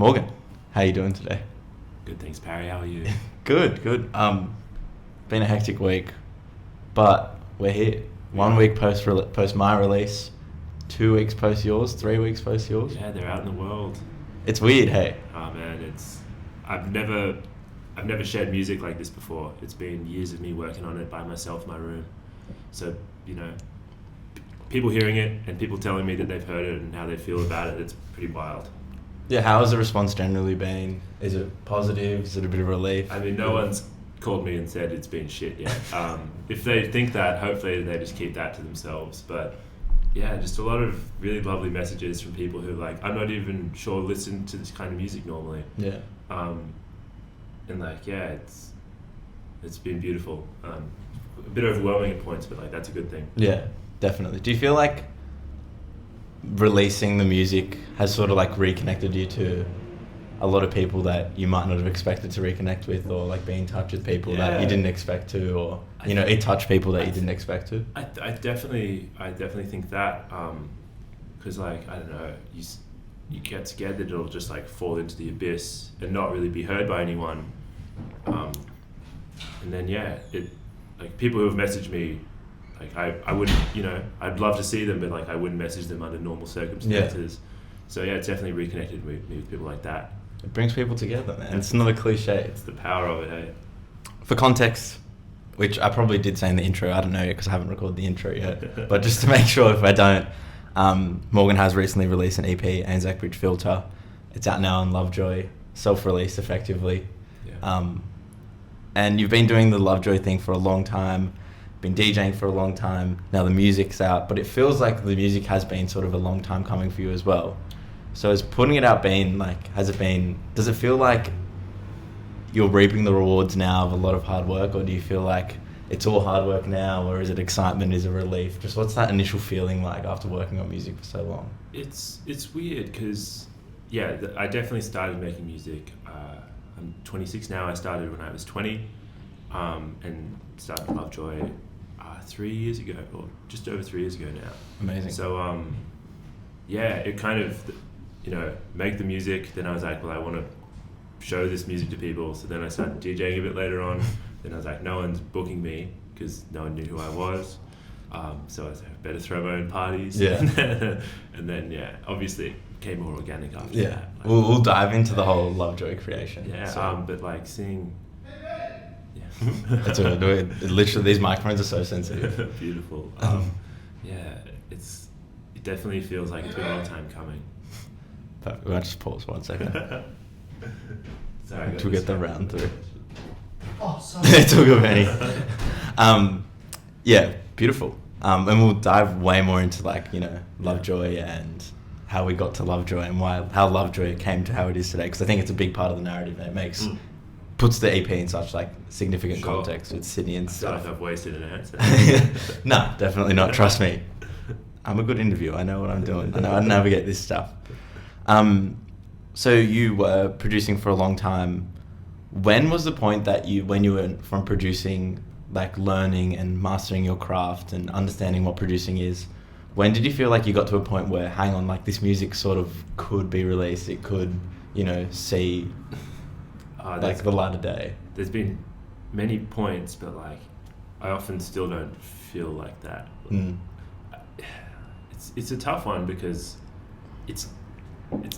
Morgan, how you doing today? Good, thanks, Parry. How are you? Good. Been a hectic week, but we're here. 1 week post my release, 2 weeks post yours, 3 weeks post yours. Yeah, they're out in the world. It's weird, hey. Oh man, I've never shared music like this before. It's been years of me working on it by myself in my room. So, people hearing it and people telling me that they've heard it and how they feel about it, it's pretty wild. Yeah, how has the response generally been? Is it positive? Is it a bit of relief? I mean, no one's called me and said it's been shit yet. If they think that, hopefully they just keep that to themselves. But yeah, just a lot of really lovely messages from people who I'm not even sure listen to this kind of music normally. Yeah. And it's been beautiful. A bit overwhelming at points, but that's a good thing. Yeah, definitely. Do you feel like releasing the music has sort of reconnected you to a lot of people that you might not have expected to reconnect with, or be in touch with people that you didn't expect to, or it touched people that you didn't expect to? I definitely think that because I don't know, you get scared that it'll just fall into the abyss and not really be heard by anyone, and then people who have messaged me, I wouldn't, I'd love to see them, but I wouldn't message them under normal circumstances. Yeah. So it's definitely reconnected me with people like that. It brings people together, man. It's not a cliche. It's the power of it, hey? For context, which I probably did say in the intro, I don't know because I haven't recorded the intro yet, but just to make sure if I don't, Morgan has recently released an EP, Anzac Bridge Filter. It's out now on Lovejoy, self-released effectively. Yeah. And you've been doing the Lovejoy thing for a long time, been DJing for a long time, now the music's out, but it feels like the music has been sort of a long time coming for you as well. So has putting it out been, does it feel like you're reaping the rewards now of a lot of hard work, or do you feel like it's all hard work now, or is it excitement, is it relief? Just what's that initial feeling like after working on music for so long? It's weird because, I definitely started making music. I'm 26 now. I started when I was 20 and started Lovejoy 3 years ago, or just over 3 years ago now. Amazing. So, it kind of, make the music. Then I was like, well, I want to show this music to people. So then I started DJing a bit later on. Then I was like, no one's booking me because no one knew who I was. So I was like, I better throw my own parties. Yeah. And then, obviously it became more organic after that. Yeah. We'll dive into the whole Lovejoy creation. Yeah, so. But seeing... That's literally, these microphones are so sensitive. Beautiful. It definitely feels like it's been a long time coming. But we'll just pause 1 second. Sorry, to get the round through. Oh, sorry. It's all good, Manny. Beautiful. And we'll dive way more into Lovejoy and how we got to Lovejoy and how Lovejoy came to how it is today, because I think it's a big part of the narrative and it puts the EP in such significant context with Sydney and stuff. I feel like I've wasted an answer. No, definitely not. Trust me. I'm a good interviewer. I know what I'm doing. I know how to navigate this stuff. So you were producing for a long time. When was the point that when you went from producing, learning and mastering your craft and understanding what producing is, when did you feel like you got to a point where, hang on, this music sort of could be released, it could, see the light of day? There's been many points, but I often still don't feel like that. It's a tough one because it's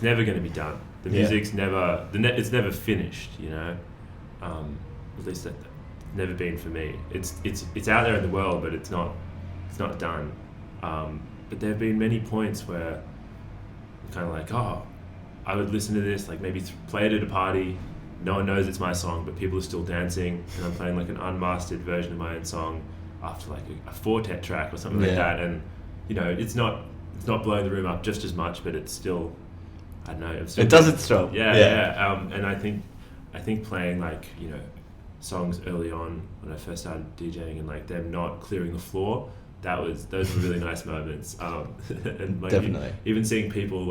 never going to be done. The music's never it's never finished. At least that's never been for me. It's out there in the world, but it's not done. But there have been many points where I'm kind of I would listen to this, maybe play it at a party. No one knows it's my song, but people are still dancing, and I'm playing an unmastered version of my own song after a quartet track or something like that. And it's not blowing the room up just as much, but it's still, I don't know. It does its job. Yeah. And I think playing songs early on when I first started DJing and them not clearing the floor, those were really nice moments. And definitely. Even seeing people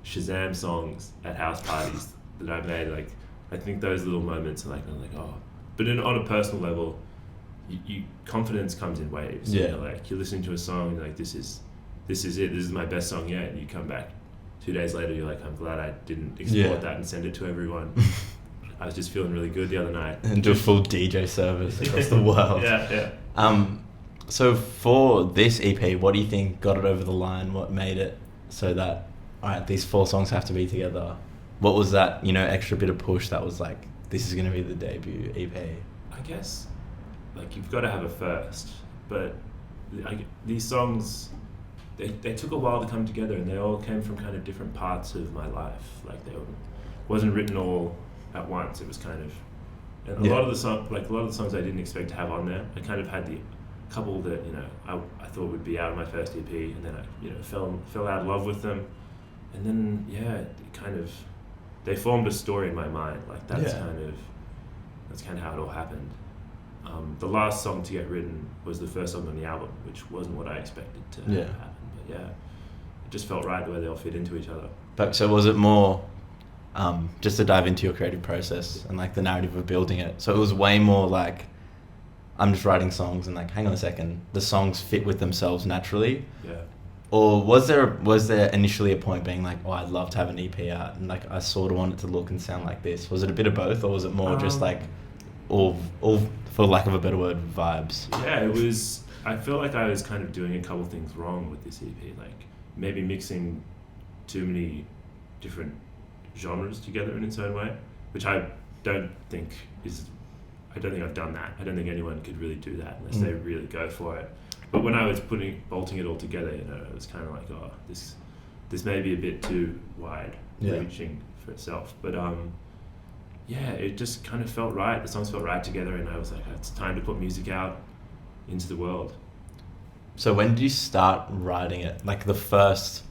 Shazam songs at house parties that I've made, I think those little moments are but on a personal level, you confidence comes in waves. Yeah. You're listening to a song and this is it. This is my best song yet. And you come back 2 days later you're like, I'm glad I didn't export that and send it to everyone. I was just feeling really good the other night. And do a full DJ service across the world. Yeah. So for this EP, what do you think got it over the line? What made it so that, all right, these 4 songs have to be together? What was that, extra bit of push that was like, this is going to be the debut EP? I guess, like, you've got to have a first, but these songs, they took a while to come together, and they all came from kind of different parts of my life. Like, wasn't written all at once. It was kind of, and a lot of the songs I didn't expect to have on there. I kind of had the couple that I thought would be out of my first EP, and then I fell out of love with them, and then it kind of, they formed a story in my mind. Like that's kind of how it all happened. The last song to get written was the first song on the album, which wasn't what I expected to happen. But it just felt right the way they all fit into each other. But so was it more, just to dive into your creative process and like the narrative of building it? So it was way more like, I'm just writing songs and like, hang on a second, the songs fit with themselves naturally. Yeah. Or was there initially a point being like, oh, I'd love to have an EP out and like I sort of want it to look and sound like this? Was it a bit of both, or was it more just like all for lack of a better word, vibes? Yeah, it was. I feel like I was kind of doing a couple things wrong with this EP, like maybe mixing too many different genres together in its own way, which I don't think I've done that. I don't think anyone could really do that unless they really go for it. But when I was bolting it all together, it was kind of like, oh, this may be a bit too wide reaching for itself. But it just kind of felt right. The songs felt right together, and I was like, it's time to put music out into the world. So when did you start writing it? Like the first,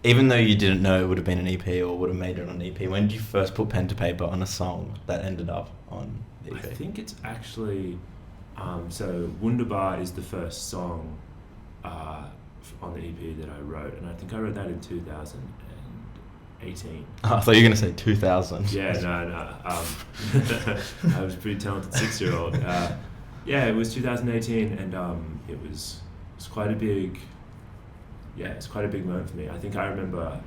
even though you didn't know it would have been an EP or would have made it on an EP, when did you first put pen to paper on a song that ended up on the EP? I think it's actually, so Wunderbar is the first song on the EP that I wrote, and I think I wrote that in 2018. Oh, I thought you were going to say 2000. Yeah, no. I was a pretty talented 6-year-old. It was 2018, and it was quite a big, it's quite a big moment for me. I think I remember,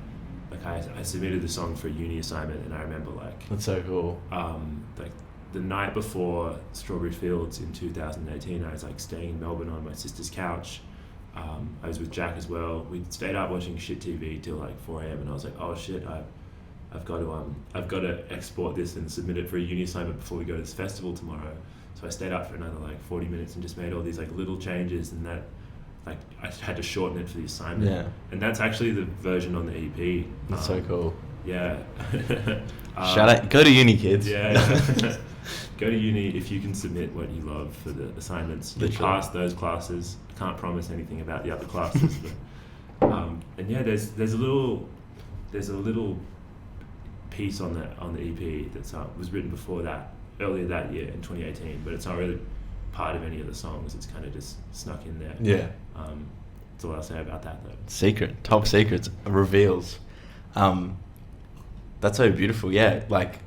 like I submitted the song for a uni assignment, and I remember like, that's so cool. Like the night before Strawberry Fields in 2018, I was like staying in Melbourne on my sister's couch. I was with Jack as well. We stayed up watching shit TV till like 4 a.m. and I was like, oh shit, I've got to export this and submit it for a uni assignment before we go to this festival tomorrow. So I stayed up for another like 40 minutes and just made all these like little changes, and that like I had to shorten it for the assignment. Yeah. And that's actually the version on the EP. That's so cool. Yeah. Shout out, go to uni, kids. Yeah. Go to uni if you can submit what you love for the assignments. You pass those classes. I can't promise anything about the other classes, but and there's a little piece on the EP that was written before that, earlier that year in 2018, but it's not really part of any of the songs. It's kind of just snuck in there. Yeah. That's all I'll say about that though. Secret, top secrets, reveals. That's so beautiful. Yeah, like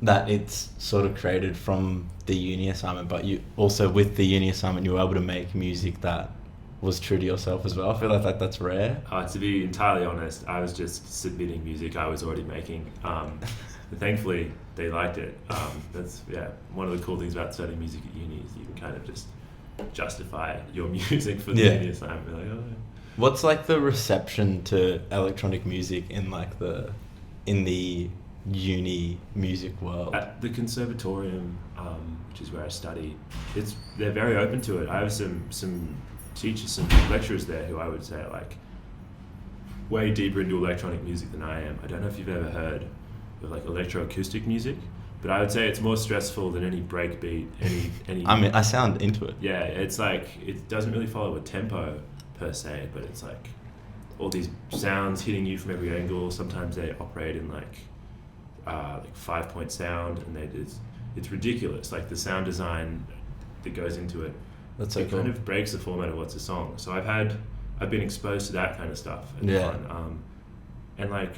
that it's sort of created from the uni assignment, but you also with the uni assignment you were able to make music that was true to yourself as well. I feel like that's rare. To be entirely honest, I was just submitting music I was already making. Thankfully, they liked it. That's one of the cool things about studying music at uni is you can kind of just justify your music for the uni assignment. Be like, oh. What's like the reception to electronic music in like in the uni music world? At the conservatorium, which is where I study, they're very open to it. I have some teachers, some lecturers there who I would say are like way deeper into electronic music than I am. I don't know if you've ever heard of like electroacoustic music, but I would say it's more stressful than any breakbeat, any. I mean, I sound into it. Yeah, it's like it doesn't really follow a tempo per se, but it's like all these sounds hitting you from every angle. Sometimes they operate in like 5-point sound, and it's ridiculous. Like the sound design that goes into it. That's so cool. Kind of breaks the format of what's a song. So I've been exposed to that kind of stuff. And fun. And like,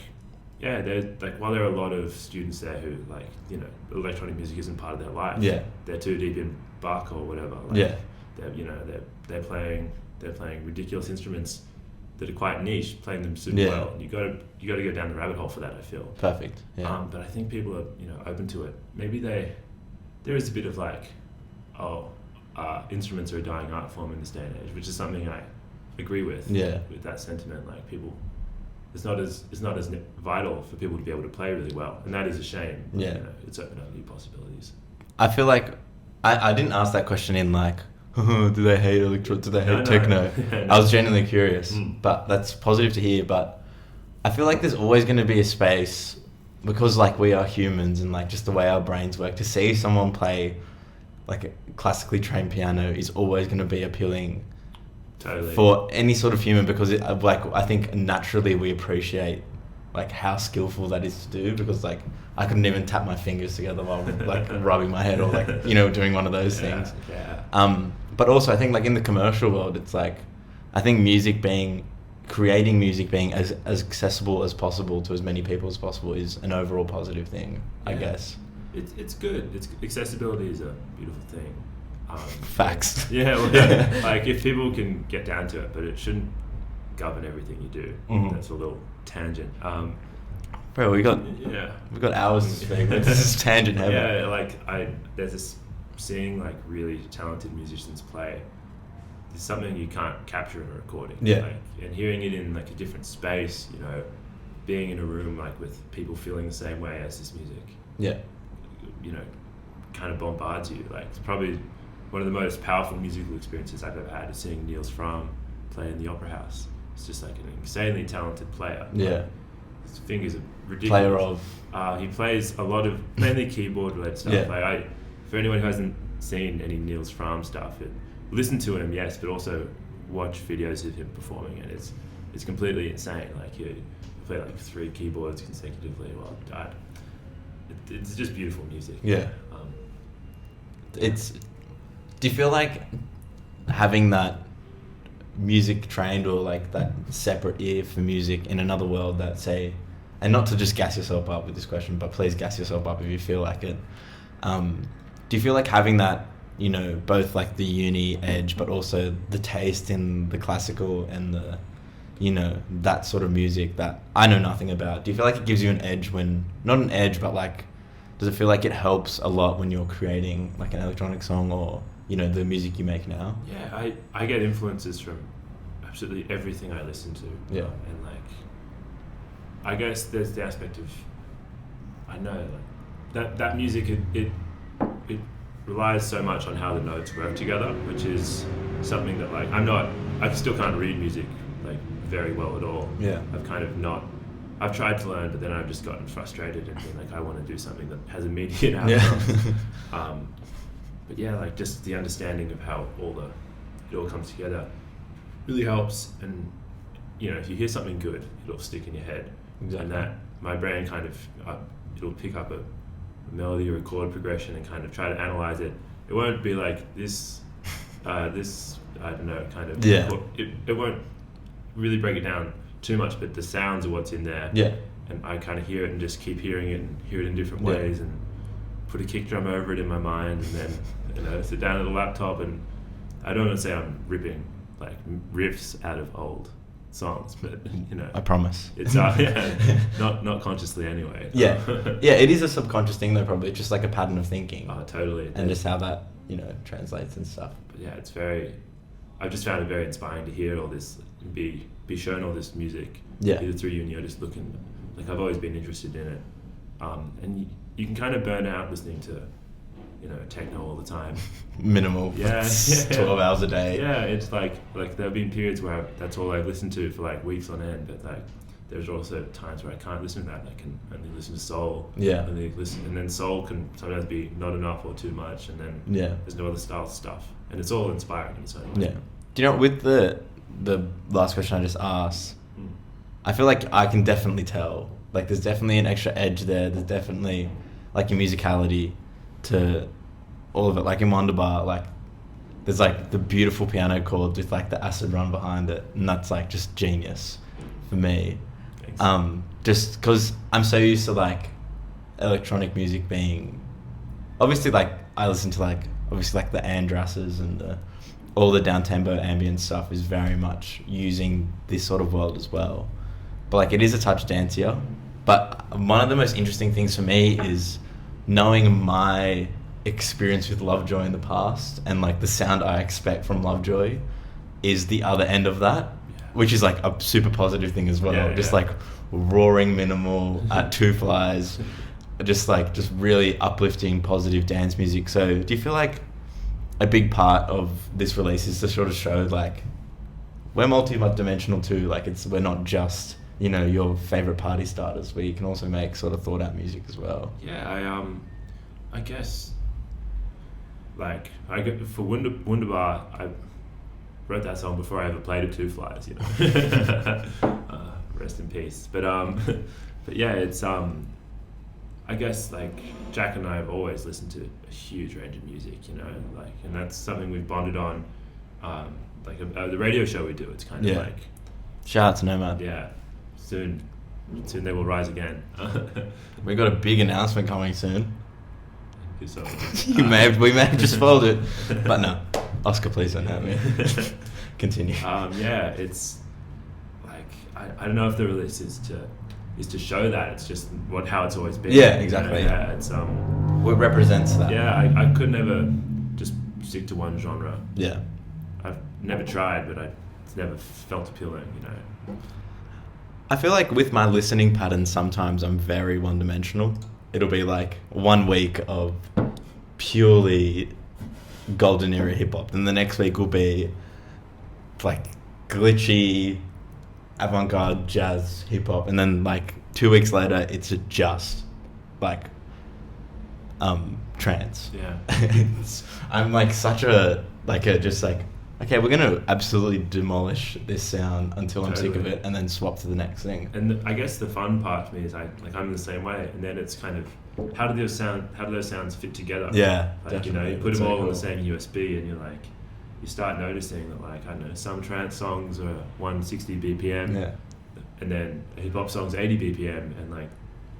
there's like while there are a lot of students there who like electronic music isn't part of their life. Yeah. They're too deep in Bach or whatever. Like, they're playing ridiculous instruments. that are quite niche, playing them super Yeah. well. And you got to go down the rabbit hole for that, I feel. Perfect. Yeah. But I think people are, open to it. Maybe there is a bit of like, instruments are a dying art form in this day and age, which is something I agree with. Yeah. With that sentiment, like people, it's not as vital for people to be able to play really well, and that is a shame. Yeah. It's opened up new possibilities. I feel like I didn't ask that question in like, do they hate electro? Do they hate No. techno? No. I was genuinely curious, Mm. but that's positive to hear. But I feel like there's always going to be a space, because like we are humans and like just the way our brains work, to see someone play like a classically trained piano is always going to be appealing. Totally. For any sort of human, because I think naturally we appreciate like how skillful that is to do, because like I couldn't even tap my fingers together while like rubbing my head or like doing one of those things. Yeah. But also I think like in the commercial world, it's like I think creating music being as accessible as possible to as many people as possible is an overall positive thing, I guess. It's good. Accessibility is a beautiful thing. Facts. Yeah, well, like if people can get down to it, but it shouldn't govern everything you do. Mhm. That's a little tangent. Bro, we've got hours to speak. This is tangent heavy. Yeah, like there's this seeing like really talented musicians play. It's something you can't capture in a recording. Yeah. Like, and hearing it in like a different space, being in a room like with people feeling the same way as this music. Yeah. Kind of bombards you. Like it's probably one of the most powerful musical experiences I've ever had is seeing Niels Fromm play in the Opera House. It's just like an insanely talented player. Yeah. Like, his fingers are ridiculous. Player of. He plays a lot of mainly keyboard related stuff. Yeah. Like for anyone who hasn't seen any Niels Fromm stuff, listen to him, yes, but also watch videos of him performing, and it's completely insane. Like you play like 3 keyboards consecutively while he died. It's just beautiful music. Yeah. Do you feel like having that music trained or like that separate ear for music in another world that say, and not to just gas yourself up with this question, but please gas yourself up if you feel like it. Do you feel like having that, both like the uni edge, but also the taste in the classical and the, that sort of music that I know nothing about? Do you feel like it gives you an edge not an edge, but like, does it feel like it helps a lot when you're creating like an electronic song or, the music you make now? Yeah, I get influences from absolutely everything I listen to. Yeah. And like, I guess there's the aspect of, I know like that music, it relies so much on how the notes work together, which is something that like, I still can't read music like very well at all. Yeah. I've tried to learn, but then I've just gotten frustrated and been like, I want to do something that has immediate outcomes. Yeah. But yeah, like just the understanding of how it all comes together really helps. And if you hear something good, it'll stick in your head. Exactly. And that my brain kind of it'll pick up a melody or a chord progression and kind of try to analyze it. It won't be like this I don't know, kind of. Yeah. It won't really break it down too much, but the sounds are what's in there. Yeah. And I kind of hear it and just keep hearing it and hear it in different Yeah. ways and put a kick drum over it in my mind, and then sit down at the laptop, and I don't want to say I'm ripping like riffs out of old songs, but I promise. it's not consciously anyway. Yeah. Yeah, it is a subconscious thing though, probably. It's just like a pattern of thinking. Oh, totally. And just how that, translates and stuff. But yeah, I've just found it very inspiring to hear all this and be shown all this music. Yeah. Either through uni or just looking, like I've always been interested in it. And you can kind of burn out listening to, techno all the time. Minimal. Yeah. 12 hours a day. Yeah, it's like there have been periods where that's all I've listened to for like weeks on end, but like there's also times where I can't listen to that. I can only listen to soul. Yeah. And then soul can sometimes be not enough or too much, and then Yeah. there's no other style stuff, and it's all inspiring in its own way. Yeah. Do you know, with the last question I just asked, I feel like I can definitely tell. Like, there's definitely an extra edge there. There's definitely, like, your musicality to all of it. Like, in Wunderbar, like, there's, like, the beautiful piano chords with, like, the acid run behind it. And that's, like, just genius for me. Thanks. Just because I'm so used to, like, electronic music being... Obviously, like, I listen to, like, obviously, like, the Andrasses and the all the down-tempo ambient stuff is very much using this sort of world as well. But like, it is a touch dancier. But one of the most interesting things for me is knowing my experience with Lovejoy in the past, and like the sound I expect from Lovejoy is the other end of that, which is like a super positive thing as well. Just like roaring minimal at two flies, just really uplifting, positive dance music. So do you feel like a big part of this release is to sort of show like we're multi-dimensional too? Like we're not just, you know, your favorite party starters, where you can also make sort of thought out music as well. Yeah, I guess like for Wunderbar, I wrote that song before I ever played it Two Flies, you know. Rest in peace. But yeah, it's I guess like Jack and I have always listened to a huge range of music, you know, like, and that's something we've bonded on. Like the radio show we do, it's kind of like shout out to Nomad. Yeah, soon they will rise again. We got a big announcement coming soon. So, we may have just spoiled it, but no, Oscar, please don't hurt me. Continue. Yeah, it's like I don't know if the release is to show that. It's just how it's always been. Yeah, exactly. You know? Yeah, it's what represents that. Yeah, I could never just stick to one genre. Yeah, I've never tried, but it's never felt appealing, you know. I feel like with my listening patterns, sometimes I'm very one-dimensional. It'll be like 1 week of purely golden era hip hop, and the next week will be like glitchy avant-garde jazz hip hop, and then like 2 weeks later it's just like trance. Yeah. I'm like such a just like, okay, we're gonna absolutely demolish this sound until I'm sick of it, and then swap to the next thing. And I guess the fun part for me is I'm the same way, and then it's kind of how do those sounds fit together? Yeah, like definitely. You know, you put them all on the same USB, and you start noticing that, like, I don't know, some trance songs are 160 BPM, and then a hip hop song's 80 BPM, and like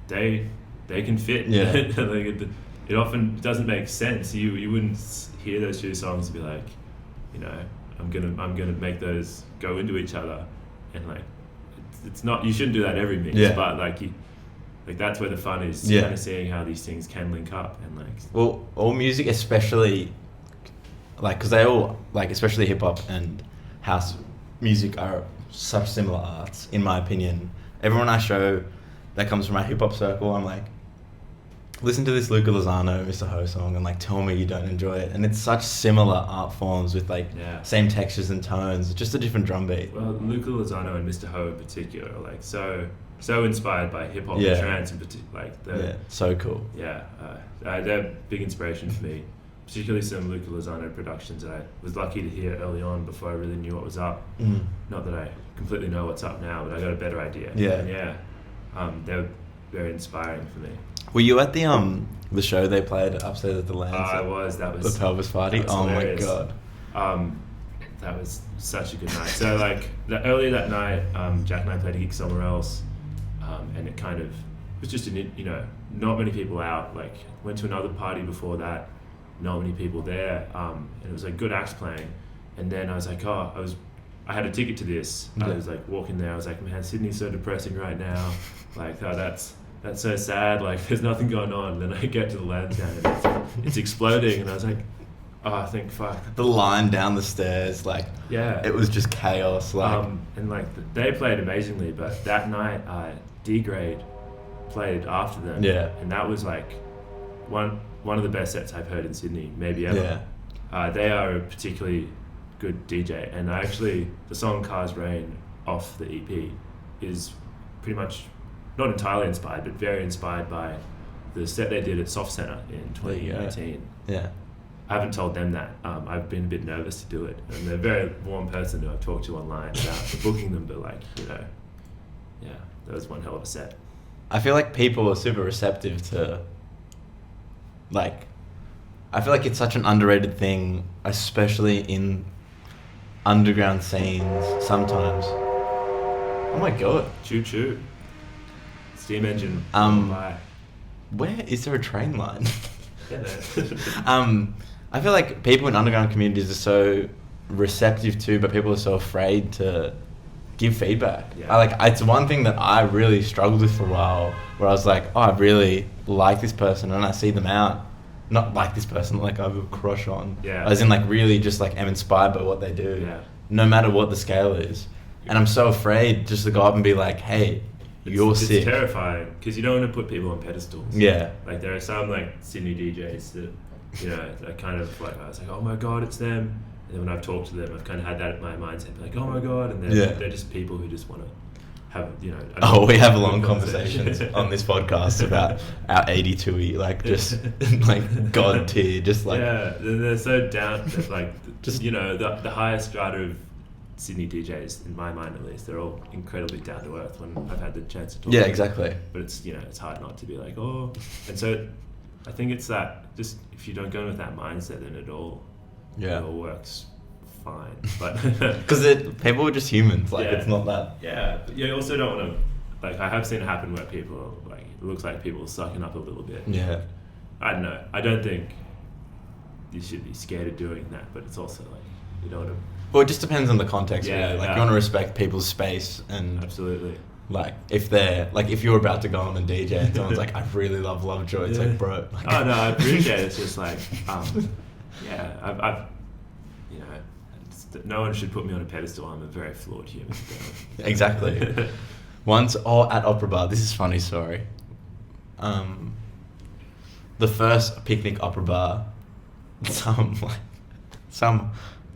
they can fit. Yeah. Like it often doesn't make sense. You wouldn't hear those two songs and be like, you know, I'm gonna make those go into each other, and like it's not, you shouldn't do that every mix, but like that's where the fun is, kind of seeing how these things can link up. And like, well, all music, especially like, because they all, like, especially hip hop and house music, are such similar arts, in my opinion. Everyone I show that comes from my hip hop circle, I'm like, listen to this Luca Lozano, Mr. Ho song, and like tell me you don't enjoy it. And it's such similar art forms with like same textures and tones, just a different drum beat. Well, Luca Lozano and Mr. Ho in particular are like so inspired by hip hop and trance in particular. Like so cool. Yeah, they're big inspiration for me. Particularly some Luca Lozano productions that I was lucky to hear early on before I really knew what was up. Not that I completely know what's up now, but I got a better idea. And they're very inspiring for me. Were you at the show they played upstairs at the Lands? I was. That was the Pelvis Party. Oh hilarious. My god. That was such a good night. So like earlier that night, Jack and I played a gig somewhere else, and it kind of was just not many people out. Like went to another party before that, not many people there, and it was like good acts playing. And then I was like, I had a ticket to this. I was like walking there. I was like, man, Sydney's so depressing right now. Like, that's so sad. Like, there's nothing going on. And then I get to the Lansdowne and it's exploding. And I was like, I think, fuck. The line down the stairs, like, it was just chaos. Like, and like they played amazingly, but that night, D-Grade played after them. Yeah. And that was like one of the best sets I've heard in Sydney, maybe ever. Yeah. They are a particularly good DJ, and the song Cars Rain off the EP is pretty much not entirely inspired, but very inspired by the set they did at Soft Centre in 2018. Yeah. I haven't told them that. I've been a bit nervous to do it, and they're a very warm person who I've talked to online about booking them, but like, that was one hell of a set. I feel like people are super receptive to, like, I feel like it's such an underrated thing, especially in underground scenes sometimes. Oh my god. Choo choo. Steam engine. Where is there a train line? I feel like people in underground communities are so receptive to, but people are so afraid to give feedback. Yeah. It's one thing that I really struggled with for a while, where I was like, oh, I really like this person, and I see them out, not like this person, like I have a crush on. Yeah. As in, like, really just like am inspired by what they do, Yeah. no matter what the scale is. And I'm so afraid just to go up and be like, hey, you're sick. It's terrifying because you don't want to put people on pedestals. Yeah. Like there are some like Sydney DJs that, you know, I kind of like, I was like, oh my God, it's them. And then when I've talked to them, I've kind of had that in my mindset, like, oh my God. And then they're just people who just want to have, you know. Oh, we have long conversations on this podcast about our 82-y, like just like God tier, just like. Yeah, they're so down, like, just, you know, the highest strata of Sydney DJs, in my mind at least, they're all incredibly down to earth when I've had the chance to talk to them. Exactly. But it's, you know, it's hard not to be like, oh. And so I think it's that, just if you don't go in with that mindset, then it all works fine. But because people are just humans, like it's not that. Yeah, but you also don't want to, like, I have seen it happen where people, like, it looks like people are sucking up a little bit. Yeah. Like, I don't know. I don't think you should be scared of doing that, but it's also like, you don't want to. Well, it just depends on the context, Yeah, really. Like, yeah. you want to respect people's space, and Absolutely. like, if they're, like, if you're about to go on and DJ and someone's like, I really love Lovejoy, it's like, bro. Like, Oh, no, I appreciate it. It's just like, yeah, I've you know, no one should put me on a pedestal. I'm a very flawed human. Exactly. Once, at Opera Bar, this is funny, sorry. The first picnic opera bar, some,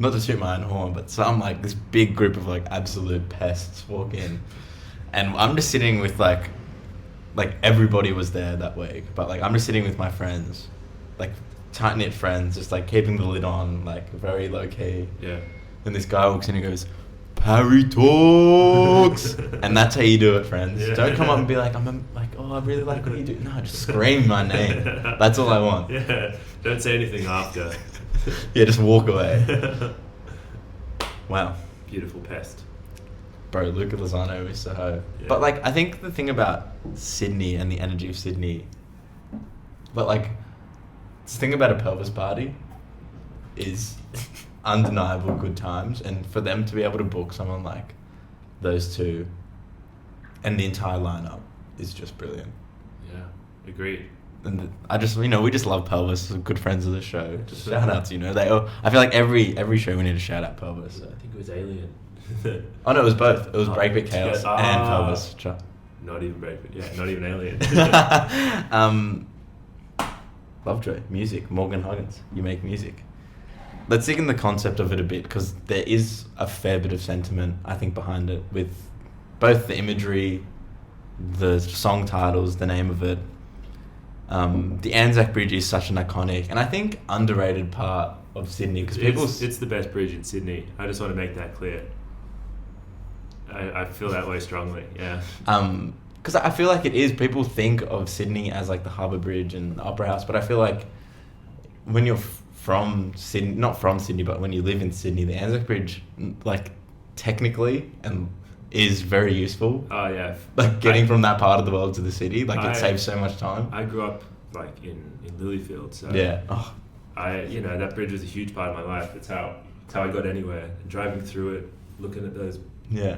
not to toot my own horn, but this big group of like absolute pests walk in, and I'm just sitting with like everybody was there that week, but like I'm just sitting with my friends, like tight knit friends, just like keeping the lid on, like very low key. Yeah. And this guy walks in and goes, Parry talks, and that's how you do it, friends. Yeah. Don't come up and be like, oh, I really like what you do. No, just scream my name. That's all I want. Yeah. Don't say anything after. Yeah, just walk away. Wow. Beautiful pest. Bro, Luca Lozano is so... Yeah. But, like, I think the thing about Sydney and the energy of Sydney... But, like, the thing about a pelvis party is undeniable good times. And for them to be able to book someone like those two and the entire lineup is just brilliant. Yeah, agreed. And I just, we just love Pelvis. We're good friends of the show. Just shout outs, I feel like every show we need to shout out Pelvis. I think it was Alien. Oh no, it was both. It was Breakbeat Chaos and Pelvis. Not even Breakbeat. Yeah, not even Alien. Lovejoy, music. Morgan Huggins, you make music. Let's dig in the concept of it a bit, because there is a fair bit of sentiment, I think, behind it, with both the imagery, the song titles, the name of it. The Anzac Bridge is such an iconic and I think underrated part of Sydney, because it's the best bridge in Sydney. I just want to make that clear. I feel that way strongly. Yeah. Because I feel like it is. People think of Sydney as like the Harbour Bridge and the Opera House, but I feel like when you're from Sydney, not from Sydney, but when you live in Sydney, the Anzac Bridge, like, technically and is very useful. Oh yeah. Like getting from that part of the world to the city, like it saves so much time. I grew up like in Lilyfield, so yeah. That bridge was a huge part of my life. It's how I got anywhere. And driving through it, looking at those. Yeah.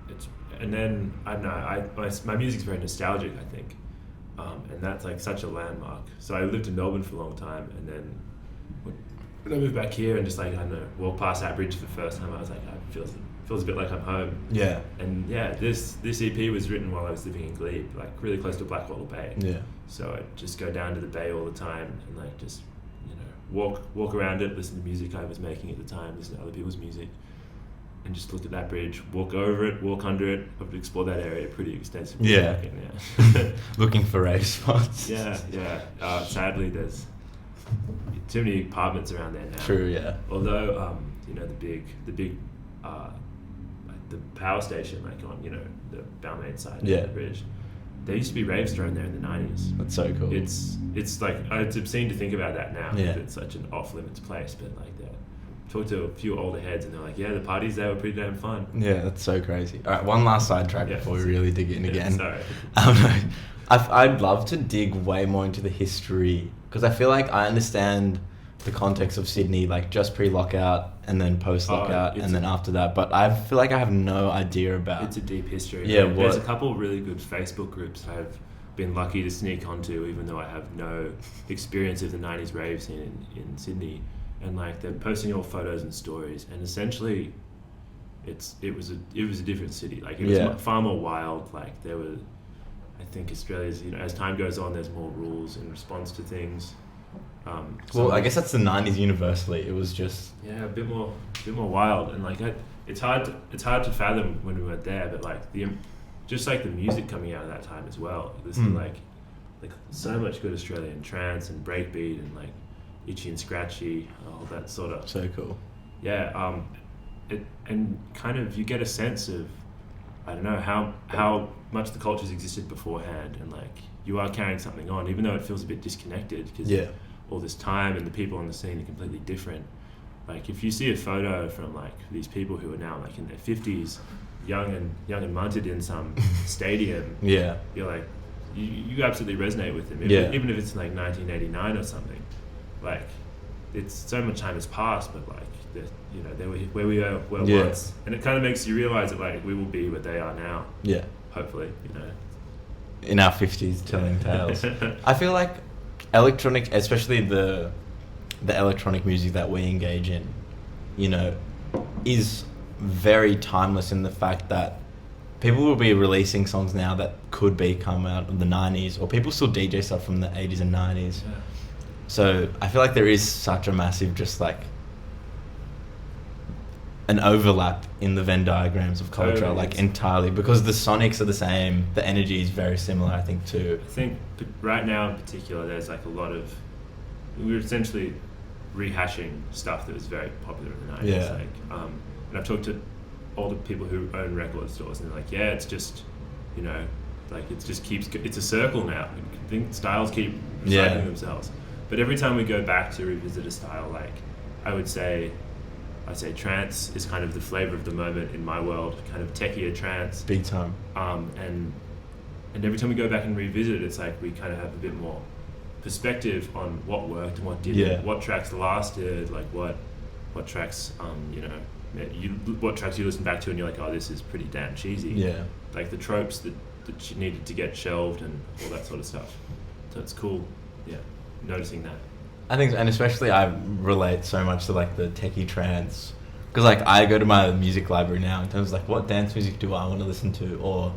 It's and then I don't know. My music's very nostalgic, I think, and that's like such a landmark. So I lived in Melbourne for a long time, and then when I moved back here and just like, I don't know, walked past that bridge for the first time, I was like, it feels a bit like I'm home. Yeah. And yeah, this EP was written while I was living in Glebe, like really close to Blackwall Bay. Yeah. So I'd just go down to the bay all the time and like just, walk around it, listen to music I was making at the time, listen to other people's music, and just look at that bridge, walk over it, walk under it. I've explored that area pretty extensively. Yeah. Looking for rave spots. Yeah. Sadly, there's too many apartments around there now. True, yeah. Although, the power station, like on, the Balmain side of the bridge, there used to be raves thrown there in the 90s. That's so cool. It's like, it's obscene to think about that now. Yeah. It's such an off-limits place, but like talked to a few older heads and they're like, yeah, the parties there were pretty damn fun. Yeah, that's so crazy. All right, one last sidetrack before we really dig in again. Sorry. I'd love to dig way more into the history, because I feel like I understand the context of Sydney, like just pre-lockout and then post-lockout and then after that. But I feel like I have no idea about. It's a deep history. Yeah, there's a couple of really good Facebook groups I've been lucky to sneak onto, even though I have no experience of the 90s rave scene in Sydney. And like they're posting all photos and stories, and essentially it was a different city. Like it was far more wild. Like there were, I think Australia's, as time goes on, there's more rules in response to things. Well, I guess that's the 90s universally. It was just a bit more wild, and like it's hard to fathom when we weren't there, but like just like the music coming out of that time as well. This is like so much good Australian trance and breakbeat and like Itchy and Scratchy, all that sort of. So cool. Yeah, and kind of you get a sense of, I don't know, how much the cultures existed beforehand, and like you are carrying something on, even though it feels a bit disconnected because all this time and the people on the scene are completely different. Like if you see a photo from like these people who are now like in their 50s, young and munted in some stadium, you're like, you absolutely resonate with them, even if it's like 1989 or something. Like it's so much time has passed, but like they were where we were once, and it kind of makes you realize that like we will be where they are now. Yeah, hopefully, in our 50s telling tales. I feel like electronic, especially the electronic music that we engage in, is very timeless in the fact that people will be releasing songs now that could be come out of the 90s, or people still DJ stuff from the 80s and 90s. Yeah. So I feel like there is such a massive just like an overlap in the Venn diagrams of culture, totally. Like entirely, because the sonics are the same, the energy is very similar, I think, too. I think right now in particular, there's like a lot of, we're essentially rehashing stuff that was very popular in the 90s. Yeah. Like, and I've talked to older people who own record stores, and they're like, yeah, it's just, like it just keeps, it's a circle now. I think styles keep recycling themselves. But every time we go back to revisit a style, like I'd say trance is kind of the flavor of the moment in my world, kind of techier trance. Big time. And every time we go back and revisit it, it's like we kind of have a bit more perspective on what worked and what didn't, what tracks lasted, like what tracks, what tracks you listen back to and you're like, oh, this is pretty damn cheesy. Yeah. Like the tropes that needed to get shelved and all that sort of stuff. So it's cool, noticing that. I think, and especially I relate so much to like the techie trance, because like I go to my music library now in terms of like what dance music do I want to listen to, or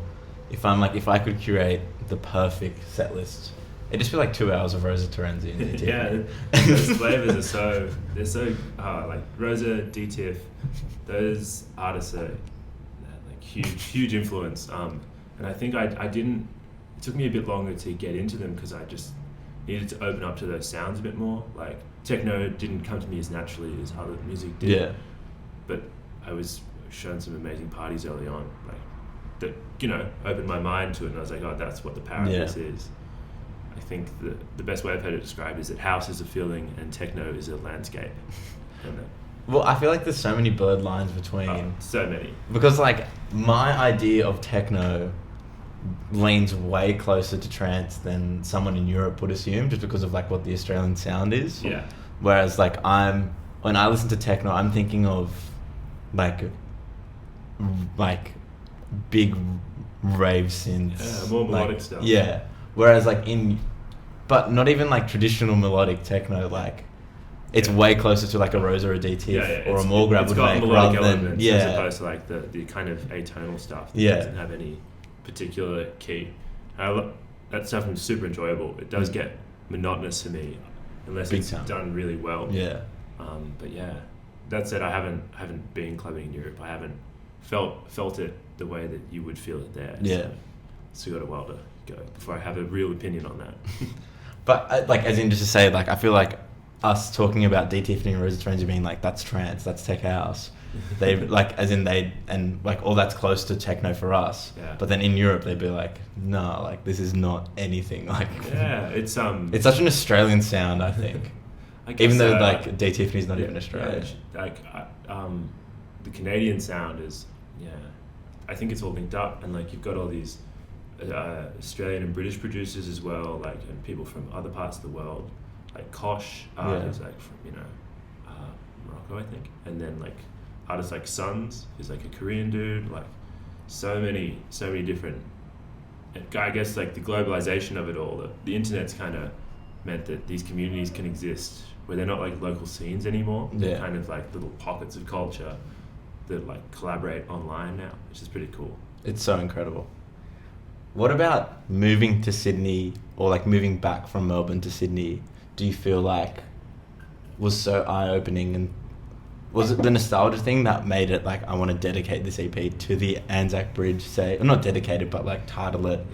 if I could curate the perfect set list, it'd just be like 2 hours of Rosa Terenzi and DTF. Yeah, those flavors they're so like Rosa, DTF, those artists are like huge influence. And I think I didn't. It took me a bit longer to get into them because I just needed to open up to those sounds a bit more. Like techno didn't come to me as naturally as other music did. Yeah. But I was shown some amazing parties early on, like that opened my mind to it, and I was like, oh, that's what the power of this is. I think the best way I've heard it described is that house is a feeling and techno is a landscape. Well, I feel like there's so many blurred lines between. So many. Because like my idea of techno leans way closer to trance than someone in Europe would assume, just because of like what the Australian sound is. Yeah. Whereas like when I listen to techno, I'm thinking of like big rave synths. Yeah, more melodic stuff. Yeah. Whereas like but not even like traditional melodic techno, like it's way closer to like a Rosa or a DTF or a Morgrab would make, rather than as opposed to like the kind of atonal stuff that doesn't have any particular key. That stuff is super enjoyable. It does get monotonous for me unless Big it's time. done really well. Yeah. But yeah, that said, I haven't been clubbing in Europe. I haven't felt it the way that you would feel it there. Yeah. So got a while to go before I have a real opinion on that. But like, as in just to say, like I feel like us talking about D Tiffany and Rosa Terenzi being like that's trance, that's tech house. They like as in they and like all that's close to techno for us. Yeah. But then in Europe they'd be like, no, like this is not anything. Like it's such an Australian sound, I think. Even though like D Tiffany's not even Australian. The Canadian sound is I think it's all linked up, and like you've got all these Australian and British producers as well, like and people from other parts of the world like Kosh, who's like from Morocco, I think, and then like artists like Suns, who's like a Korean dude, like so many different. I guess like the globalization of it all, the internet's kind of meant that these communities can exist where they're not like local scenes anymore. They're kind of like little pockets of culture that like collaborate online now, which is pretty cool. It's so incredible. What about moving to Sydney, or like moving back from Melbourne to Sydney? Do you feel like was so eye-opening, and was it the nostalgia thing that made it like, I want to dedicate this EP to the Anzac Bridge, say, or not dedicate it, but like title it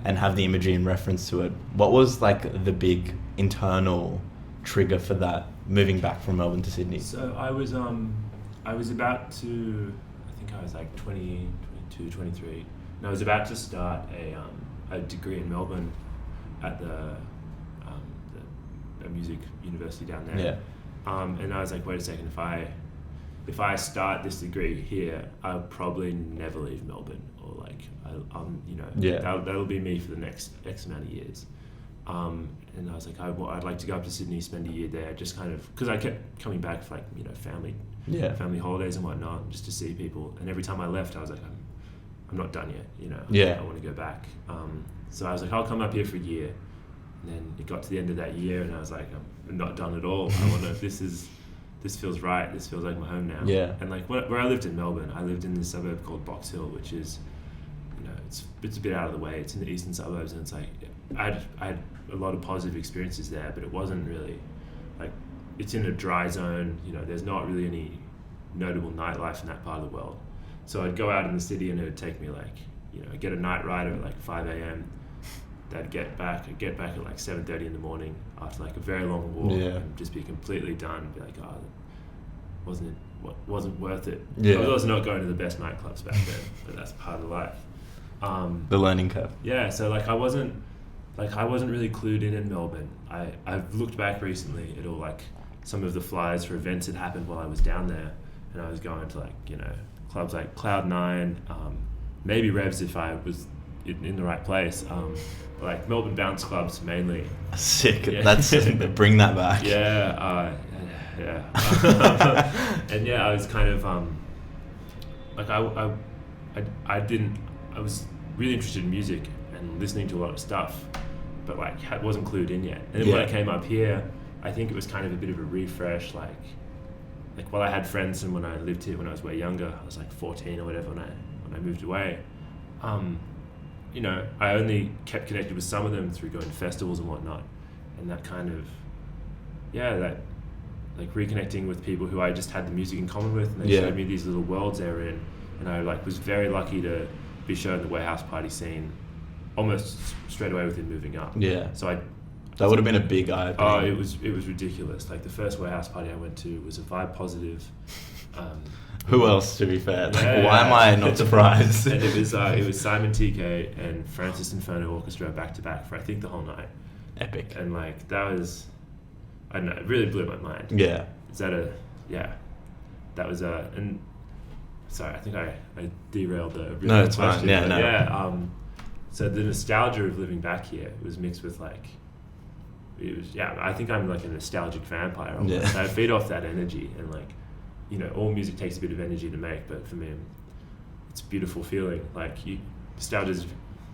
and have the imagery in reference to it? What was like the big internal trigger for that, moving back from Melbourne to Sydney? So I was about to, I think I was like 20, 22, 23, and I was about to start a degree in Melbourne at the music university down there. And I was like, wait a second, if I start this degree here, I'll probably never leave Melbourne, or like that'll be me for the next X amount of years. And I was like, I'd like to go up to Sydney, spend a year there, just kind of, because I kept coming back for like family holidays and whatnot, just to see people. And every time I left, I was like, I'm not done yet, I want to go back. So I was like, I'll come up here for a year. And then it got to the end of that year, and I was like, I'm not done at all. I want to. This feels right. This feels like my home now. Yeah. And like where I lived in Melbourne, I lived in this suburb called Box Hill, which is, it's a bit out of the way. It's in the eastern suburbs, and it's like I had a lot of positive experiences there, but it wasn't really like, it's in a dry zone. There's not really any notable nightlife in that part of the world. So I'd go out in the city, and it would take me like, I'd get a night rider at like 5 a.m. I'd get back at like 7:30 in the morning after like a very long walk, and just be completely done. Be like, wasn't worth it. I was also not going to the best nightclubs back then, but that's part of life. The learning curve. Yeah, so like I wasn't really clued in Melbourne. I've looked back recently at all like some of the flyers for events that happened while I was down there, and I was going to like clubs like Cloud9, maybe Raves if I was in the right place. Like Melbourne bounce clubs mainly. Sick. That's bring that back. And I was kind of like I was really interested in music and listening to a lot of stuff, but like wasn't clued in yet. And then when I came up here, I think it was kind of a bit of a refresh. Like while I had friends, and when I lived here when I was way younger, I was like 14 or whatever when I moved away. I only kept connected with some of them through going to festivals and whatnot, and that kind of, that like reconnecting with people who I just had the music in common with, and they showed me these little worlds they were in, and I like was very lucky to be shown the warehouse party scene almost straight away within moving up. Yeah. So that would have been a big eye. Oh, it was ridiculous. Like the first warehouse party I went to was a vibe positive. Who else, to be fair? Like, why am I not surprised? And it was Simon TK and Francis Inferno Orchestra back to back for I think the whole night. Epic. And like that was, I don't know, it really blew my mind. Yeah. That was and sorry, I think I derailed the original No, it's question. fine. Yeah, no. So the nostalgia of living back here was mixed with like, I think I'm like a nostalgic vampire almost. Yeah. I feed off that energy, and like, all music takes a bit of energy to make, but for me, it's a beautiful feeling. Like nostalgia is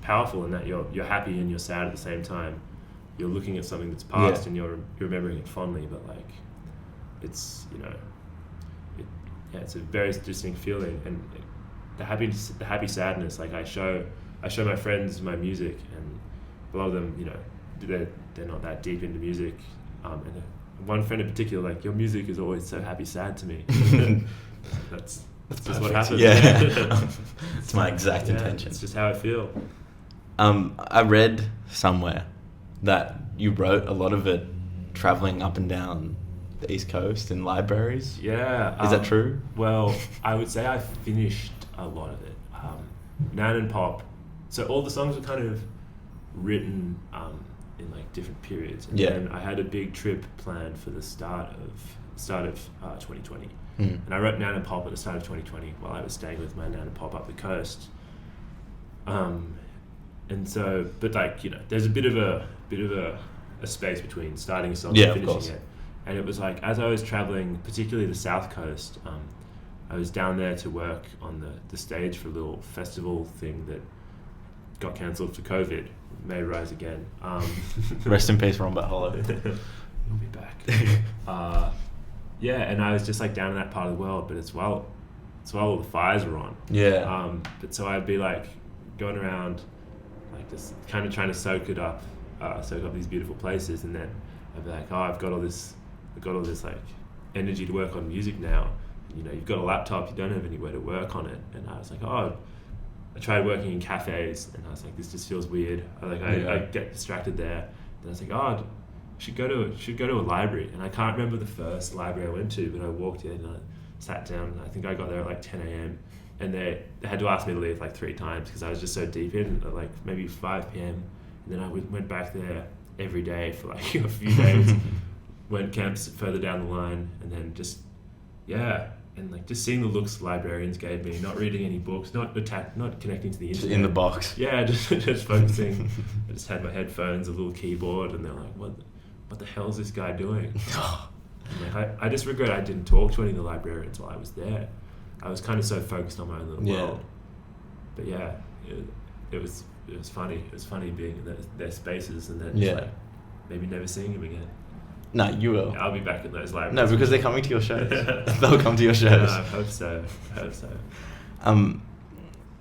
powerful in that you're happy and you're sad at the same time. You're looking at something that's past and you're remembering it fondly, but like, it's it's a very distinct feeling, and the happy sadness. Like I show my friends my music, and a lot of them, they're not that deep into music, and one friend in particular, like, your music is always so happy sad to me. That's just what happens. Yeah. It's my exact intention. It's just how I feel. I read somewhere that you wrote a lot of it traveling up and down the East Coast in libraries. Yeah. Is that true? Well, I would say I finished a lot of it. Nan and Pop. So all the songs were kind of written in like different periods. And then I had a big trip planned for the start of 2020. And I wrote Nan and Pop at the start of 2020 while I was staying with my Nan and Pop up the coast. And so, but like, there's a bit of a a space between starting a song Yeah, and of course. finishing it. And it was like, as I was traveling, particularly the South Coast, I was down there to work on the stage for a little festival thing that got cancelled for COVID. May rise again. Rest in peace, Ron Hollow. He'll be back. Yeah, and I was just like down in that part of the world, but it's while all the fires were on. Yeah. But so I'd be like going around, like just kind of trying to soak up these beautiful places, and then I'd be like, oh, I've got all this like energy to work on music now. You know, you've got a laptop, you don't have anywhere to work on it, and I was like, oh. I tried working in cafes, and I was like, this just feels weird. I get distracted there. And I was like, oh, should go to a library. And I can't remember the first library I went to, but I walked in and I sat down, and I think I got there at like 10 a.m. and they had to ask me to leave like 3 times because I was just so deep in at like maybe 5 p.m. And then I went back there every day for like a few days, went camps further down the line, and then just, and like just seeing the looks librarians gave me, not reading any books, not connecting to the internet. In the box. Yeah, just focusing. I just had my headphones, a little keyboard, and they're like, what the hell is this guy doing? Like, I just regret I didn't talk to any of the librarians while I was there. I was kind of so focused on my own little world. But yeah, it was funny. It was funny being in their spaces and then just like maybe never seeing him again. No, you will. Yeah, I'll be back in those libraries. No, because they're coming to your shows. They'll come to your shows. Yeah, I hope so.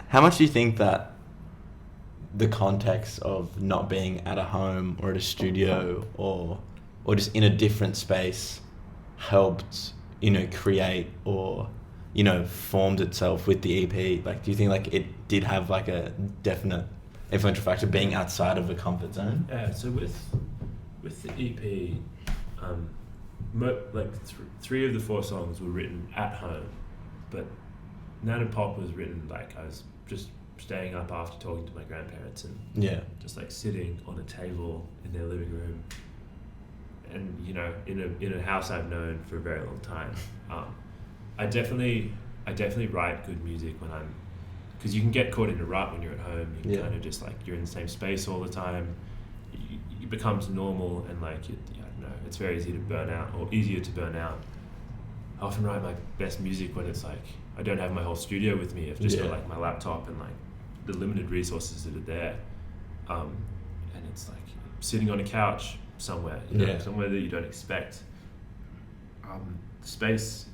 How much do you think that the context of not being at a home or at a studio or just in a different space helped, create or, formed itself with the EP? Like, do you think like it did have like a definite influential factor being outside of the comfort zone? Yeah, so with the EP, three of the 4 songs were written at home, but Nan and Pop was written like I was just staying up after talking to my grandparents and just like sitting on a table in their living room, and in a house I've known for a very long time. I definitely write good music when I'm, because you can get caught in a rut when you're at home. You can kind of just like you're in the same space all the time. It becomes normal, and like it's very easy to burn out, or easier to burn out. I often write my best music when it's like I don't have my whole studio with me. I've just got like my laptop and like the limited resources that are there, and it's like sitting on a couch somewhere, somewhere that you don't expect. Space,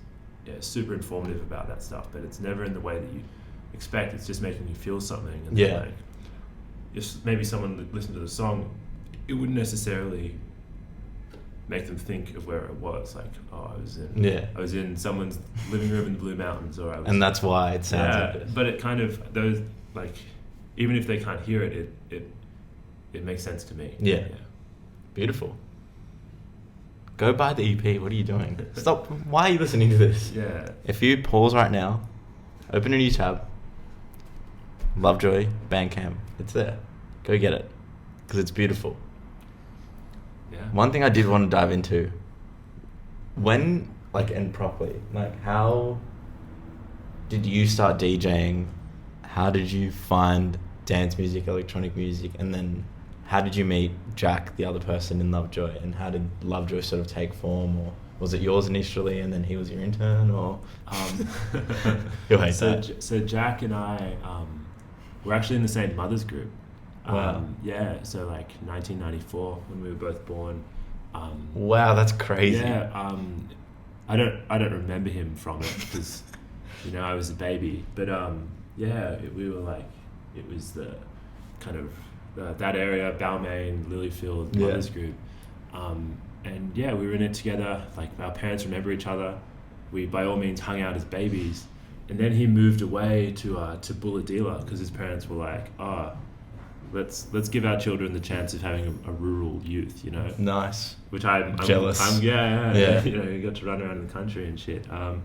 is super informative about that stuff, but it's never in the way that you expect. It's just making you feel something, and then, like if maybe someone listened to the song, it wouldn't necessarily make them think of where it was. Like, oh, I was in someone's living room in the Blue Mountains, or I was. And that's why it sounds like this. But it kind of those like, even if they can't hear it, it makes sense to me. Yeah. Beautiful. Go buy the EP. What are you doing? Stop. Why are you listening to this? Yeah. If you pause right now, open a new tab. Lovejoy, Bandcamp. It's there. Go get it, because it's beautiful. Yeah. One thing I did want to dive into, when, and properly, how did you start DJing? How did you find dance music, electronic music, and then how did you meet Jack, the other person in Lovejoy, and how did Lovejoy sort of take form, or was it yours initially and then he was your intern, or? You'll hate that. So Jack and I were actually in the same mothers group. Wow. So 1994 when we were both born. Wow, that's crazy. Yeah, I don't remember him from it because I was a baby. But we were like, it was the kind of that area, Balmain, Lilyfield, mothers group. And we were in it together. Like, our parents remember each other. We by all means hung out as babies. And then he moved away to Bulahdelah because his parents were like, let's give our children the chance of having a rural youth, Nice. Which I'm jealous. Yeah. He got to run around the country and shit. And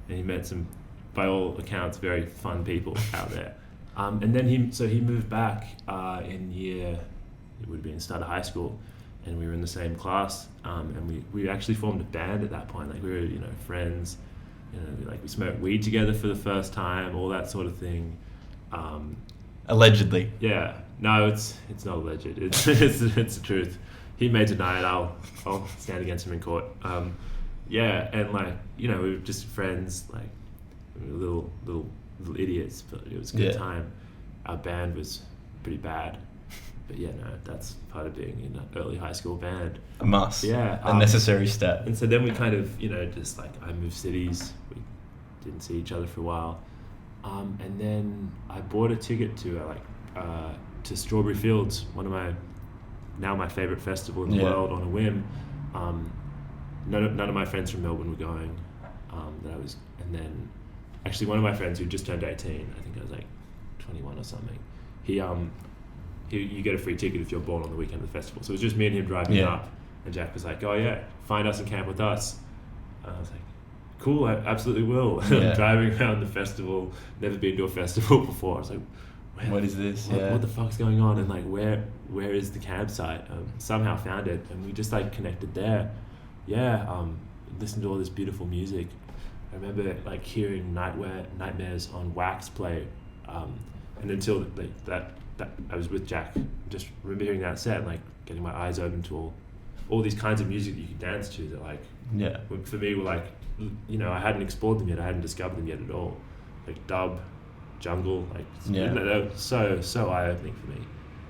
he met some, by all accounts, very fun people out there. And then he moved back it would have been start of high school, and we were in the same class. And we actually formed a band at that point. Like, we were friends. We smoked weed together for the first time, all that sort of thing. Allegedly. Yeah. No, it's not alleged. It's the truth. he may deny it. I'll stand against him in court. Yeah, and like, you know, we were just friends, like we were little idiots, but it was a good time. Our band was pretty bad, but yeah, no, that's part of being in an early high school band. A must. Yeah, a necessary step. And so then we kind of, you know, just like I moved cities. We didn't see each other for a while, and then I bought a ticket to to Strawberry Fields, one of my favorite festival in the world, on a whim. None of my friends from Melbourne were going. And then actually one of my friends who just turned 18, I think I was like 21 or something. You get a free ticket if you're born on the weekend of the festival. So it was just me and him driving up, and Jack was like, "Oh yeah, find us and camp with us." And I was like, "Cool, I absolutely will." Driving around the festival, never been to a festival before. I was like, what is this? What the fuck's going on? And like, where is the campsite? Somehow found it, and we just like connected there. Listened to all this beautiful music. I remember like hearing Nightmares on Wax play, and until that I was with Jack, just remember hearing that set, like getting my eyes open to all these kinds of music that you could dance to that like for me were like, you know, I hadn't explored them yet, I hadn't discovered them yet at all, like dub, jungle, like you know, they were so eye-opening for me.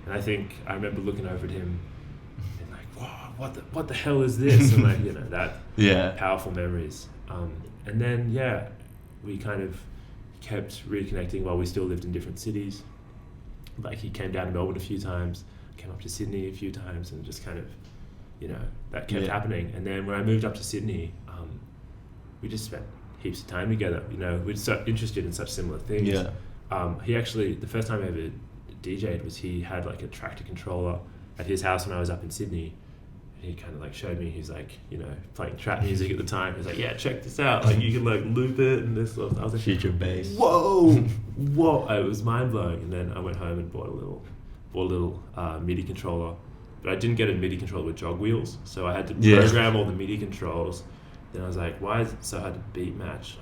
And I think I remember looking over at him and like, wow, what the hell is this? And like, you know, that powerful memories. And then we kind of kept reconnecting while we still lived in different cities. Like he came down to Melbourne a few times, came up to Sydney a few times, and just kind of, you know, that kept happening. And then when I moved up to Sydney, we just spent heaps of time together. You know, we're so interested in such similar things. He actually, the first time I ever DJ'd was he had like a tractor controller at his house when I was up in Sydney. He kind of like showed me, he's like, you know, playing trap music at the time. He's like, yeah, check this out. Like you can like loop it and this stuff. I was like, future bass. Whoa. It was mind blowing. And then I went home and bought a little MIDI controller, but I didn't get a MIDI controller with jog wheels. So I had to program all the MIDI controls. Then I was like, why is it so hard to beat match?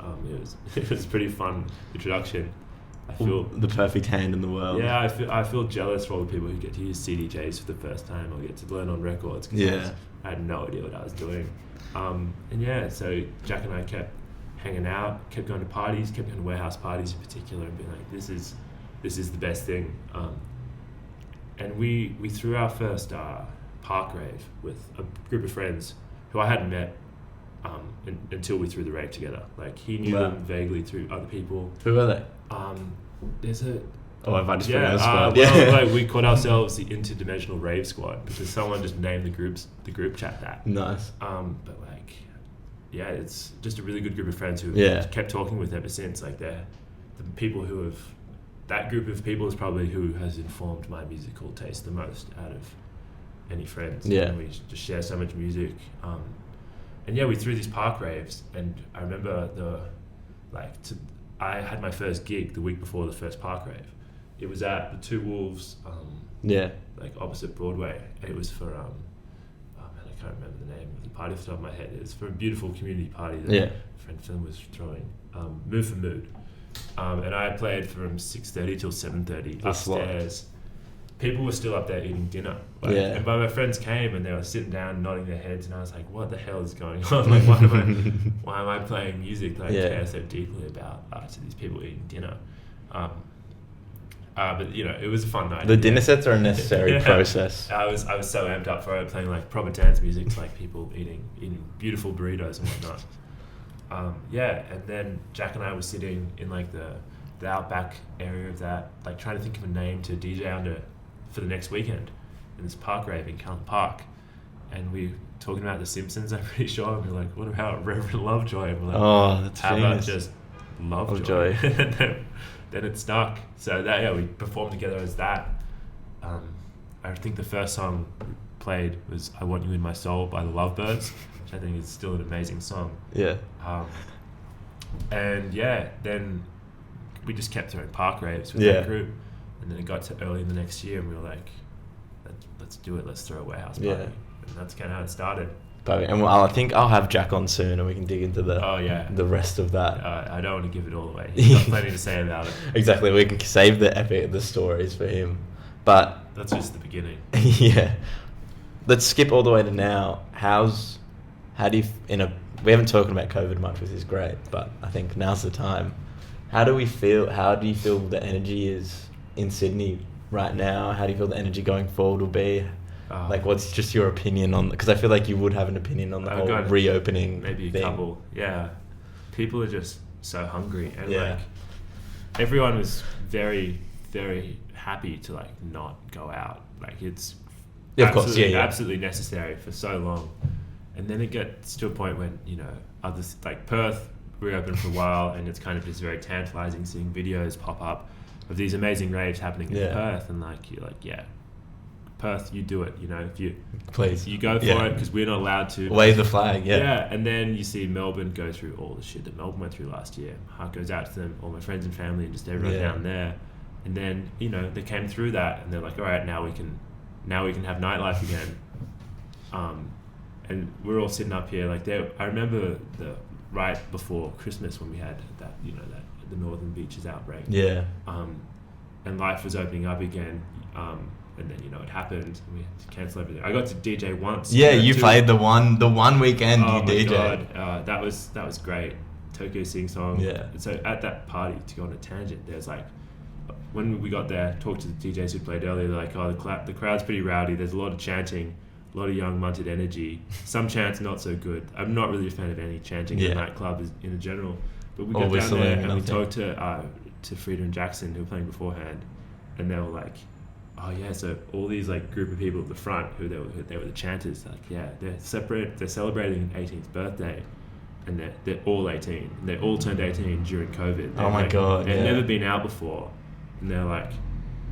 It was a pretty fun introduction. I feel the perfect hand in the world. Yeah, I feel jealous for all the people who get to use CDJs for the first time or get to learn on records. Cause I had no idea what I was doing. So Jack and I kept hanging out, kept going to parties, kept going to warehouse parties in particular, and being like, this is the best thing. And we threw our first park rave with a group of friends who I hadn't met until we threw the rave together. Like he knew them vaguely through other people. Who are they? There's a if I just put it squad. Like we called ourselves the Interdimensional Rave Squad because someone just named the group chat that. Nice. But like, it's just a really good group of friends who kept talking with ever since. Like they're the people who have, that group of people is probably who has informed my musical taste the most out of any friends. And we just share so much music. And we threw these park raves, and I remember I had my first gig the week before the first park rave. It was at the Two Wolves, like opposite Broadway. It was for I can't remember the name of the party off the top of my head. It was for a beautiful community party that a friend Phil was throwing. Mood for Mood, and I played from 6:30 till 7:30 upstairs. People were still up there eating dinner. And my friends came and they were sitting down nodding their heads, and I was like, what the hell is going on? Like, why am I playing music that I care so deeply about to these people eating dinner? But you know, it was a fun night. The dinner sets are a necessary process. I was so amped up for it, playing like proper dance music to like people eating beautiful burritos and whatnot. And then Jack and I were sitting in like the outback area of that, like trying to think of a name to DJ under for the next weekend in this park rave in Callan Park, and we talking about The Simpsons, I'm pretty sure, and we're like, what about Reverend Lovejoy? And we're like, that's how famous. about just Lovejoy? And then it stuck. So that we performed together as that. I think the first song we played was I Want You in My Soul by the Lovebirds, which I think is still an amazing song. Then we just kept throwing park raves with that group. And then it got to early in the next year, and we were like, let's do it. Let's throw a warehouse party. And that's kind of how it started. And I think I'll have Jack on soon, and we can dig into the rest of that. I don't want to give it all away. He's got plenty to say about it. Exactly. We can save the stories for him. But that's just the beginning. let's skip all the way to now. We haven't talked about COVID much, which is great, but I think now's the time. How do you feel the energy is in Sydney right now? How do you feel the energy going forward will be? Like, what's just your opinion on? Because I feel like you would have an opinion on the whole reopening. Maybe a thing. couple. Yeah, people are just so hungry, and like everyone was very, very happy to like not go out. Like it's absolutely necessary for so long, and then it gets to a point when others like Perth reopened for a while, and it's kind of just very tantalizing seeing videos pop up of these amazing raves happening in Perth, and like you're like Perth, you do it, if you please, you go for it, because we're not allowed to wave the flag. And then you see Melbourne go through all the shit that Melbourne went through last year. Heart goes out to them, all my friends and family, and just everyone down there. And then they came through that, and they're like, all right, now we can have nightlife again. And we're all sitting up here like I remember right before Christmas when we had that the Northern Beaches outbreak. And life was opening up again. And then it happened, and we had to cancel everything. I got to DJ once. You played the one weekend. Oh you my DJed. God, that was great. Tokyo Sing Song. And so at that party, to go on a tangent, there's like, when we got there, talked to the DJs who played earlier. They're like, the crowd's pretty rowdy. There's a lot of chanting, a lot of young munted energy. Some chants not so good. I'm not really a fan of any chanting in a nightclub in general. But we got down there and we talked to Frida and Jackson, who were playing beforehand, and they were like, oh yeah, so all these like group of people at the front who they were the chanters, like they're celebrating an 18th birthday, and they're all 18. They all turned 18 during COVID. Oh my God, they've never been out before, and they're like,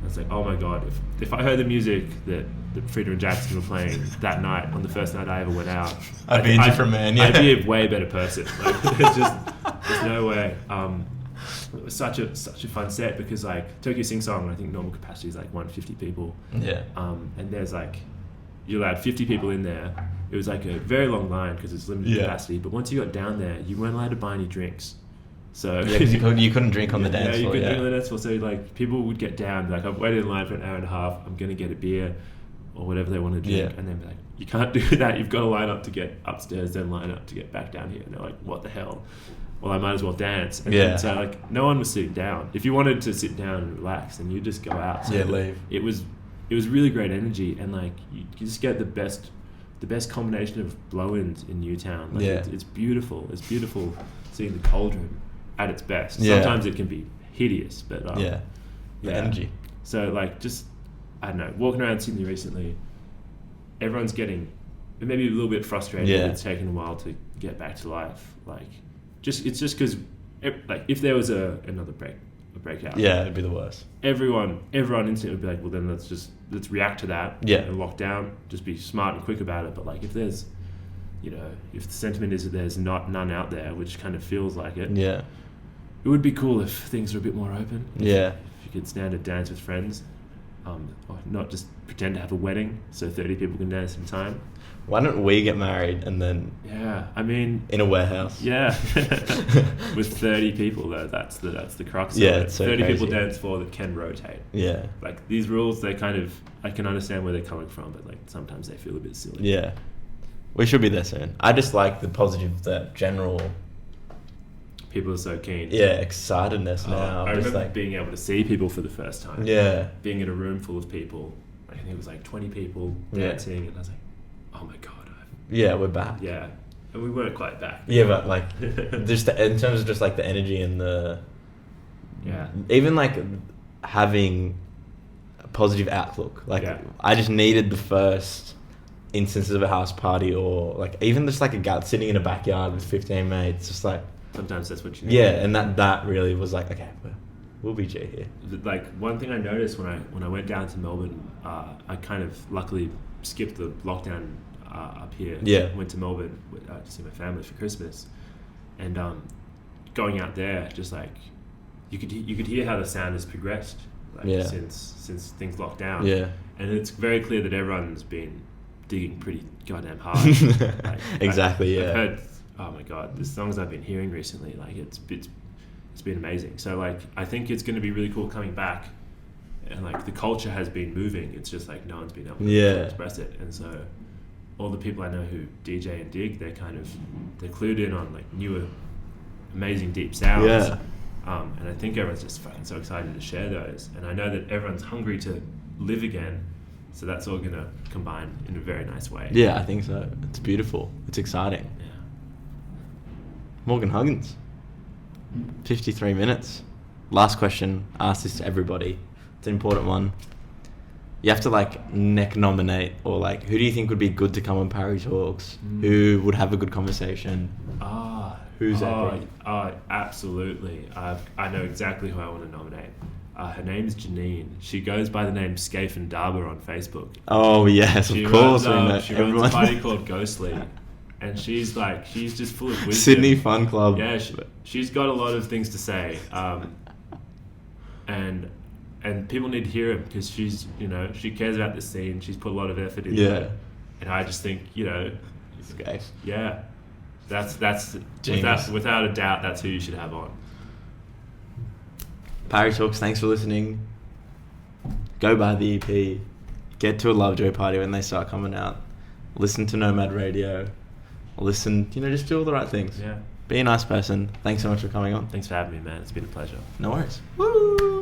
I was like, oh my God, if I heard the music that Frida and Jackson were playing that night on the first night I ever went out, I'd be a different man. I'd be a way better person. Like there's no way. It was such a fun set, because like Tokyo Sing Song, I think normal capacity is like 150 people. And there's like, you're allowed 50 people in there. It was like a very long line because it's limited capacity. But once you got down there, you weren't allowed to buy any drinks. So because you couldn't drink on the dance floor. You couldn't drink on the dance floor. So like people would get down, like, I've waited in line for an hour and a half. I'm gonna get a beer or whatever they want to drink, and then be like, you can't do that. You've got to line up to get upstairs, then line up to get back down here. And they're like, what the hell? Well, I might as well dance. And so like no one was sitting down. If you wanted to sit down and relax, then you just go out. So leave. It was really great energy, and like you just get the best combination of blow-ins in Newtown. Like it's beautiful. It's beautiful seeing the cauldron at its best. Sometimes it can be hideous, but the energy. So like, just, I don't know, walking around Sydney recently, everyone's getting maybe a little bit frustrated. It's taken a while to get back to life. Like, it's just because like if there was another breakout, it'd be the worst. Everyone instantly would be like, well then let's react to that. And lock down. Just be smart and quick about it. But like if there's, if the sentiment is that there's none out there, which kind of feels like it. It would be cool if things were a bit more open. If you could stand and dance with friends, or not just pretend to have a wedding so 30 people can dance at a time. Why don't we get married and then? I mean, in a warehouse. With 30 people though, that's the crux of it. It's so 30 crazy. people dance floor that can rotate. Like these rules, I can understand where they're coming from, but like sometimes they feel a bit silly. We should be there soon. I just like the positive, that general. People are so keen. Excitedness now. I remember being able to see people for the first time. Being in a room full of people. I think it was like 20 people dancing, and I was like, oh my God. We're back. And we weren't quite back. But like, just in terms of just like the energy and the... Even like having a positive outlook. Like, I just needed the first instances of a house party, or like even just like sitting in a backyard with 15 mates, just like... Sometimes that's what you need. And that really was like, okay, we'll be G here. Like, one thing I noticed when I went down to Melbourne, I kind of luckily skipped the lockdown up here. Went to Melbourne to see my family for Christmas, and going out there, just like you could hear how the sound has progressed, like since things locked down. And it's very clear that everyone's been digging pretty goddamn hard. Like, Exactly. I've heard, oh my God, the songs I've been hearing recently, like it's been amazing. So like, I think it's going to be really cool coming back and like the culture has been moving. It's just like no one's been able to Yeah. express it, and so all the people I know who DJ and dig, they're clued in on like newer, amazing deep sounds. Yeah. And I think everyone's just fucking so excited to share those, and I know that everyone's hungry to live again. So that's all gonna combine in a very nice way. Yeah, I think so. It's beautiful. It's exciting. Yeah. Morgan Huggins, 53 minutes. Last question. I ask this to everybody. It's an important one. You have to like neck nominate, or like, who do you think would be good to come on Parry Talks? Who would have a good conversation? Who's that? Absolutely. I know exactly who I want to nominate. Her name's Janine. She goes by the name Scaife and Darber on Facebook. Oh yes, of course. She runs a party called Ghostly, and she's just full of wisdom. Sydney Fun Club. Yeah, she's got a lot of things to say, and people need to hear it because she's, she cares about the scene. She's put a lot of effort into it, and I just think, Scaife. Yeah, that's Genius. without a doubt, that's who you should have on. Parry Talks, thanks for listening. Go buy the EP. Get to a Lovejoy party when they start coming out. Listen to Nomad Radio. Listen, just do all the right things. Yeah. Be a nice person. Thanks so much for coming on. Thanks for having me, man. It's been a pleasure. No worries. Woo!